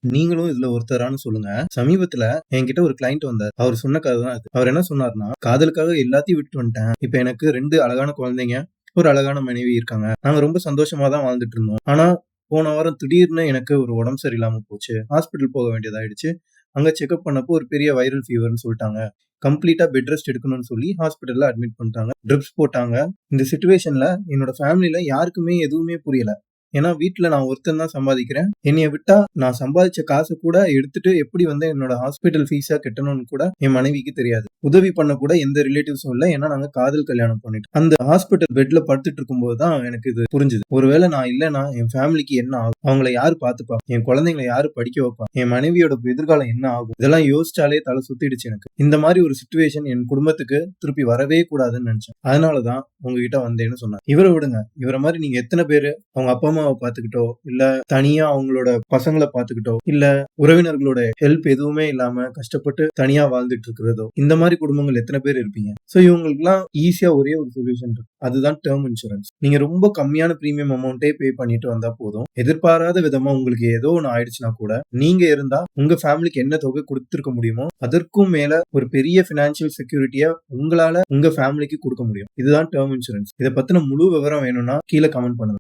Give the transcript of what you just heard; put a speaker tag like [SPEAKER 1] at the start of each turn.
[SPEAKER 1] நீங்களும் இதுல ஒருத்தரான்னு சொல்லுங்க. சமீபத்துல என்கிட்ட ஒரு கிளையண்ட் வந்தார். அவர் சொன்ன கதை தான் இது. அவர் என்ன சொன்னாருன்னா, காதலுக்காக எல்லாத்தையும் விட்டுட்டு வந்துட்டேன். இப்ப எனக்கு 2 அழகான குழந்தைங்க, ஒரு அழகான மனைவி இருக்காங்க. நாங்க ரொம்ப சந்தோஷமா தான் வாழ்ந்துட்டு இருந்தோம். ஆனா, போன வாரம் திடீர்னு எனக்கு ஒரு உடம்பு சரியில்லாம போச்சு. ஹாஸ்பிட்டல் போக வேண்டியதாயிடுச்சு. அங்க செக்அப் பண்ணப்போ ஒரு பெரிய வைரல் ஃபீவர்ன்னு சொல்ட்டாங்க. கம்ப்ளீட்டா பெட் ரெஸ்ட் எடுக்கணும்னு சொல்லி ஹாஸ்பிட்டல்ல அட்மிட் பண்ணிட்டாங்க. ட்ரிப்ஸ் போட்டாங்க. இந்த சிச்சுவேஷன்ல என்னோட ஃபேமிலில யாருக்குமே எதுவுமே புரியல. ஏன்னா வீட்ல நான் ஒருத்தன் தான் சம்பாதிக்கிறேன். என்னைய விட்டா நான் சம்பாதிச்ச காசு கூட எடுத்துட்டு எப்படி என்னோட ஹாஸ்பிட்டல் ஃபீஸ கட்டணும்னு கூட என் மனைவிக்கு தெரியாது. உதவி பண்ண கூட எந்த ரிலேட்டிவ்ஸும் இல்ல. ஏன்னா நாங்க காதல் கல்யாணம் பண்ணிட்டோம். அந்த ஹாஸ்பிட்டல் பெட்ல படுத்துட்டு இருக்கும்போது தான் எனக்கு இது புரிஞ்சுது. ஒருவேளை நான் இல்லன்னா என் ஃபேமிலிக்கு என்ன ஆகும்? அவங்கள யாரு பார்த்துப்பா? என் குழந்தைங்கள யாரு படிக்க வைப்பா? என் மனைவியோட எதிர்காலம் என்ன ஆகும்? இதெல்லாம் யோசிச்சாலே தலை சுத்திடுச்சு எனக்கு. இந்த மாதிரி ஒரு சிச்சுவேஷன் என் குடும்பத்துக்கு திருப்பி வரவே கூடாதுன்னு நினைச்சேன். அதனால தான் உங்ககிட்ட வந்தேன்னு சொன்னேன். இவரை விடுங்க. இவரை மாதிரி நீங்க எத்தனை பேரு அவங்க அப்பா அம்மாவை பாத்துக்கிட்டோ, இல்ல தனியா அவங்களோட பசங்களை பாத்துக்கிட்டோ, இல்ல உறவினர்களோட ஹெல்ப் எதுவுமே இல்லாம கஷ்டப்பட்டு தனியா வாழ்ந்துட்டு இருக்கிறதோ, இந்த மாதிரி குடும்பங்கள் எத்தனை பேர் இருப்பீங்க? சோ இவங்களுக்குலாம் ஈஸியா ஒரே ஒரு சொல்யூஷன் இருக்கு. அதுதான் டேர்ம் இன்சூரன்ஸ். நீங்க ரொம்ப கம்மியான பிரீமியம் அமௌண்ட்டே பே பண்ணிட்டு வந்தா போதும். எதிர்பாராத விதமா உங்களுக்கு ஏதோ ஒண்ணு ஆயிடுச்சுன்னா கூட நீங்க இருந்தா உங்க ஃபேமிலிக்கு என்ன தொகை கொடுத்திருக்க முடியுமோ அதற்கும் மேல ஒரு பெரிய பினான்சியல் செக்யூரிட்டியா உங்களால உங்க ஃபேமிலிக்கு கொடுக்க முடியும். இதுதான் டேர்ம் இன்சூரன்ஸ். இதை பத்தின முழு விவரம் வேணும்னா கீழே கமெண்ட் பண்ணுங்க.